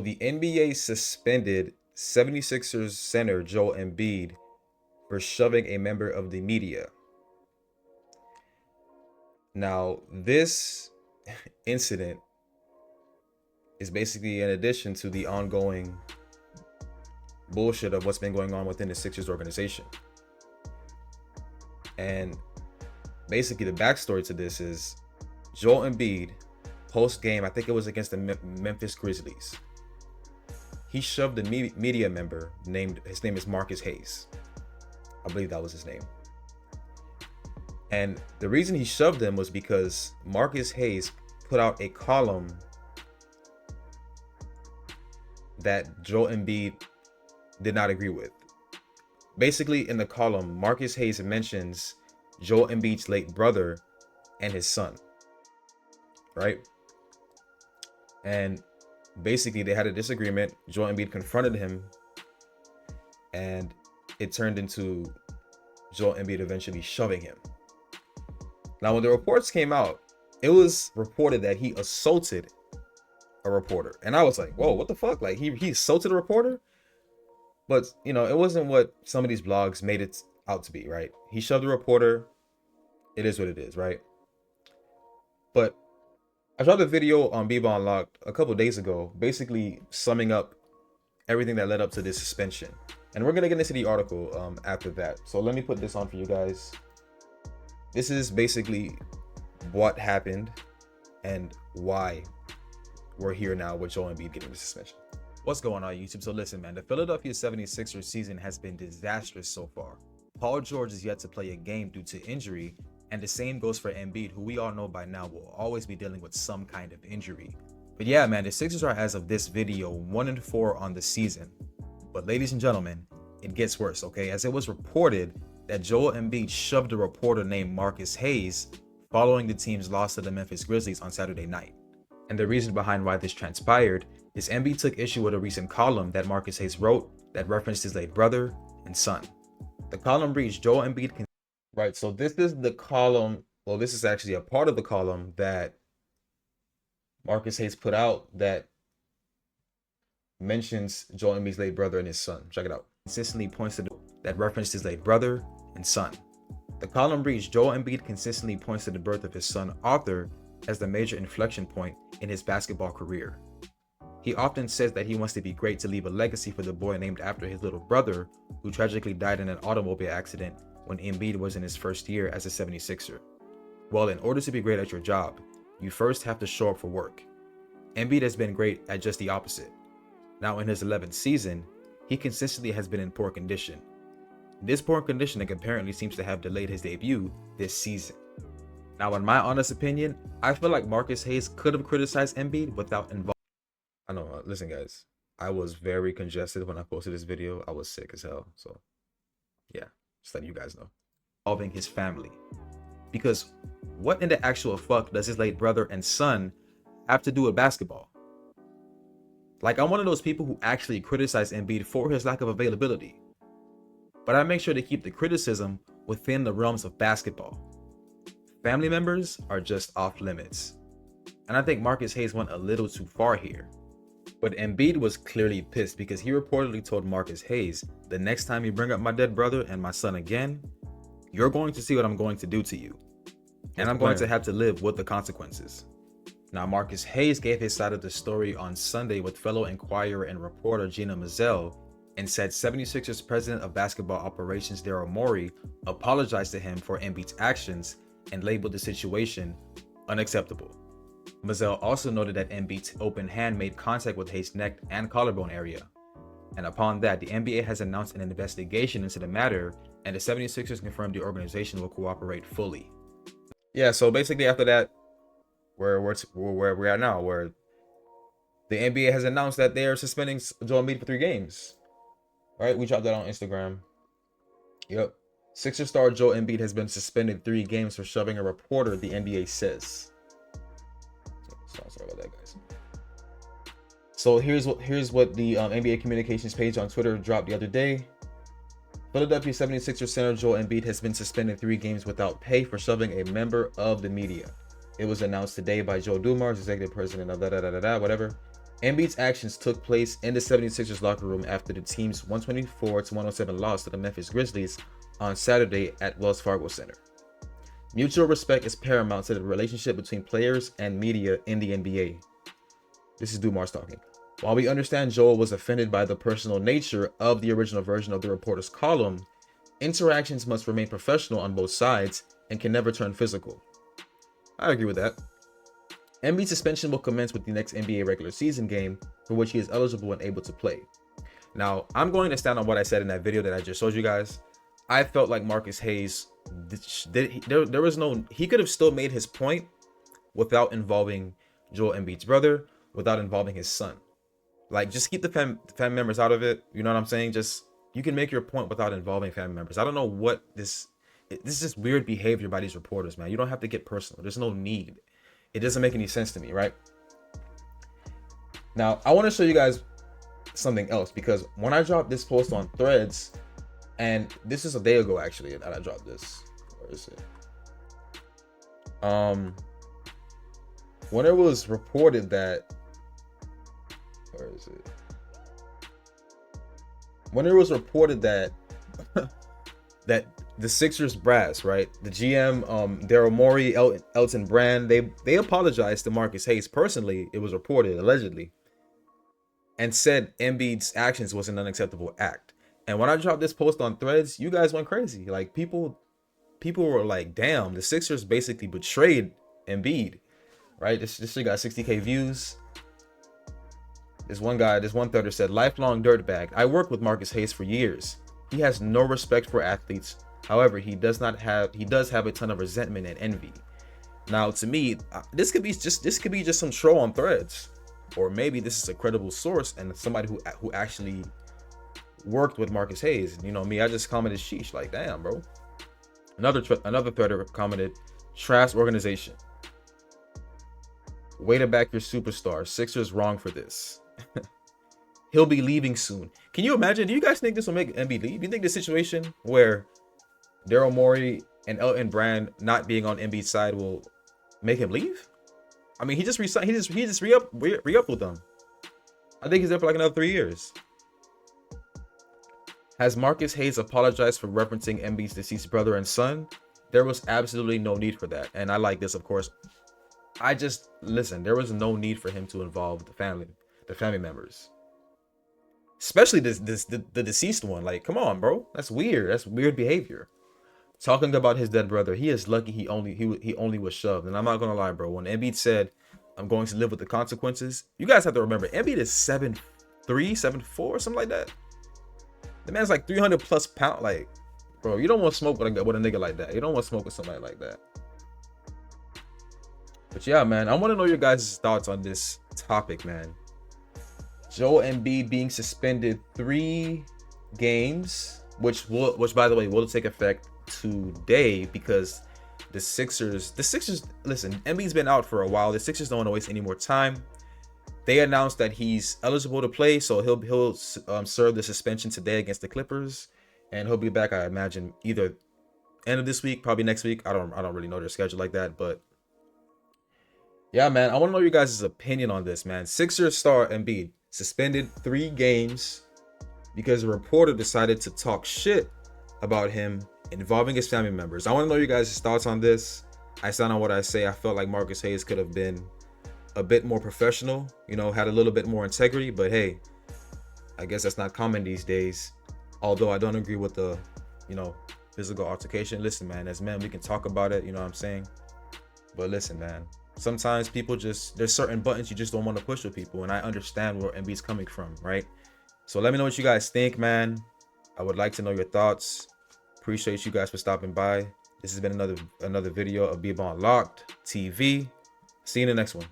the NBA suspended 76ers center Joel Embiid for shoving a member of the media. Now, this incident is basically in addition to the ongoing bullshit of what's been going on within the Sixers organization. And basically the backstory to this is Joel Embiid, post-game, I think it was against the Memphis Grizzlies, he shoved a media member his name is Marcus Hayes. I believe that was his name. And the reason he shoved him was because Marcus Hayes put out a column that Joel Embiid did not agree with. Basically, in the column, Marcus Hayes mentions Joel Embiid's late brother and his son, right? And basically, they had a disagreement. Joel Embiid confronted him, and it turned into Joel Embiid eventually shoving him. Now, when the reports came out, it was reported that he assaulted a reporter. And I was like, whoa, what the fuck? Like, he assaulted a reporter? But, it wasn't what some of these blogs made it out to be, right? He shoved a reporter. It is what it is, right? But I dropped a video on Bebo Unlocked a couple days ago, basically summing up everything that led up to this suspension. And we're going to get into the article after that. So let me put this on for you guys. This is basically what happened and why we're here now with Joel Embiid getting the suspension. What's going on, YouTube? So listen, man, the Philadelphia 76ers season has been disastrous so far. Paul George is yet to play a game due to injury, and the same goes for Embiid, who we all know by now will always be dealing with some kind of injury. But yeah, man, the Sixers are, as of this video, 1-4 on the season. But ladies and gentlemen, it gets worse, okay? As it was reported that Joel Embiid shoved a reporter named Marcus Hayes following the team's loss to the Memphis Grizzlies on Saturday night. And the reason behind why this transpired is Embiid took issue with a recent column that Marcus Hayes wrote that referenced his late brother and son. The column reads, Joel Embiid can... Right, so this is the column, well, this is actually a part of the column that Marcus Hayes put out that mentions Joel Embiid's late brother and his son. Check it out. Consistently points to that referenced his late brother and son. The column reads, Joel Embiid consistently points to the birth of his son Arthur as the major inflection point in his basketball career. He often says that he wants to be great to leave a legacy for the boy named after his little brother, who tragically died in an automobile accident when Embiid was in his first year as a 76er. Well, in order to be great at your job, you first have to show up for work. Embiid has been great at just the opposite. Now in his 11th season, he consistently has been in poor condition. This poor conditioning apparently seems to have delayed his debut this season. Now, in my honest opinion, I feel like Marcus Hayes could have criticized Embiid without involving. I know, listen guys, I was very congested when I posted this video. I was sick as hell, so yeah, just letting you guys know. Involving his family. Because what in the actual fuck does his late brother and son have to do with basketball? Like, I'm one of those people who actually criticize Embiid for his lack of availability. But I make sure to keep the criticism within the realms of basketball. Family members are just off limits. And I think Marcus Hayes went a little too far here. But Embiid was clearly pissed because he reportedly told Marcus Hayes, the next time you bring up my dead brother and my son again, you're going to see what I'm going to do to you. And I'm going to have to live with the consequences. Now, Marcus Hayes gave his side of the story on Sunday with fellow Inquirer and reporter Gina Mizell and said 76ers president of basketball operations Daryl Morey apologized to him for Embiid's actions and labeled the situation unacceptable. Mizell also noted that Embiid's open hand made contact with Hayes' neck and collarbone area. And upon that, the NBA has announced an investigation into the matter, and the 76ers confirmed the organization will cooperate fully. Yeah, so basically after that, where we're at now, where the NBA has announced that they are suspending Joel Embiid for 3 games. All right, we dropped that on Instagram. Yep. Sixers star Joel Embiid has been suspended 3 games for shoving a reporter, the NBA says. Sorry about that, guys. So here's what the NBA communications page on Twitter dropped the other day. Philadelphia 76ers center Joel Embiid has been suspended 3 games without pay for shoving a member of the media. It was announced today by Joe Dumars, executive president of whatever. Embiid's actions took place in the 76ers locker room after the team's 124-107 loss to the Memphis Grizzlies on Saturday at Wells Fargo Center. Mutual respect is paramount to the relationship between players and media in the NBA. This is Dumars talking. While we understand Joel was offended by the personal nature of the original version of the reporter's column, interactions must remain professional on both sides and can never turn physical. I agree with that. Embiid's suspension will commence with the next NBA regular season game, for which he is eligible and able to play. Now, I'm going to stand on what I said in that video that I just showed you guys. I felt like Marcus Hayes, there was no, he could have still made his point without involving Joel Embiid's brother, without involving his son. Like, just keep the family members out of it. You know what I'm saying? Just, you can make your point without involving family members. I don't know what this is, just weird behavior by these reporters, man. You don't have to get personal. There's no need. It doesn't make any sense to me, right? Now, I want to show you guys something else, because when I dropped this post on Threads, and this is a day ago actually that I dropped this. Where is it? When it was reported that, where is it? When it was reported that that the Sixers brass, right, the GM, Daryl Morey, Elton Brand, they apologized to Marcus Hayes personally. It was reported, allegedly, and said Embiid's actions was an unacceptable act. And when I dropped this post on Threads, you guys went crazy. Like, people were like, damn, the Sixers basically betrayed Embiid, right? This shit got 60K views. This one threader said, lifelong dirtbag. I worked with Marcus Hayes for years. He has no respect for athletes. However, he does have a ton of resentment and envy. Now, to me, this could be just some troll on Threads, or maybe this is a credible source and somebody who actually worked with Marcus Hayes. You know me, I just commented sheesh, like, damn, bro. Another threader commented, trash organization. Way to back your superstar. Sixers wrong for this. He'll be leaving soon. Can you imagine? Do you guys think this will make Embiid leave? Do you think the situation where Daryl Morey and Elton Brand not being on Embiid's side will make him leave? I mean, he just resigned. He just re-up with them. I think he's there for like another 3 years. Has Marcus Hayes apologized for referencing Embiid's deceased brother and son? There was absolutely no need for that. And I like this, of course. Listen, there was no need for him to involve the family members. Especially the deceased one. Like, come on, bro. That's weird. That's weird behavior. Talking about his dead brother, he is lucky he only was shoved. And I'm not gonna lie, bro. When Embiid said, I'm going to live with the consequences, you guys have to remember, Embiid is 7'3", 7'4", something like that. The man's like 300 plus pounds. Like, bro, you don't want to smoke with a nigga like that. You don't want to smoke with somebody like that. But yeah, man, I want to know your guys' thoughts on this topic, man. Joel Embiid being suspended 3 games, which by the way will take effect today, because the Sixers, listen, Embiid's been out for a while. The Sixers don't want to waste any more time. They announced that he's eligible to play, so he'll serve the suspension today against the Clippers, and he'll be back, I imagine, either end of this week, probably next week. I don't really know their schedule like that, but yeah, man, I want to know your guys' opinion on this, man. Sixers star Embiid suspended 3 games because a reporter decided to talk shit about him involving his family members. I want to know your guys' thoughts on this. I stand on what I say. I felt like Marcus Hayes could have been a bit more professional, you know, had a little bit more integrity, but hey, I guess that's not common these days. Although I don't agree with the, you know, physical altercation. Listen, man, as men, we can talk about it, you know what I'm saying? But listen, man, sometimes people there's certain buttons you just don't want to push with people, and I understand where Embiid's coming from, right? So let me know what you guys think, man. I would like to know your thoughts. Appreciate you guys for stopping by. This has been another video of Be Unlocked TV. See you in the next one.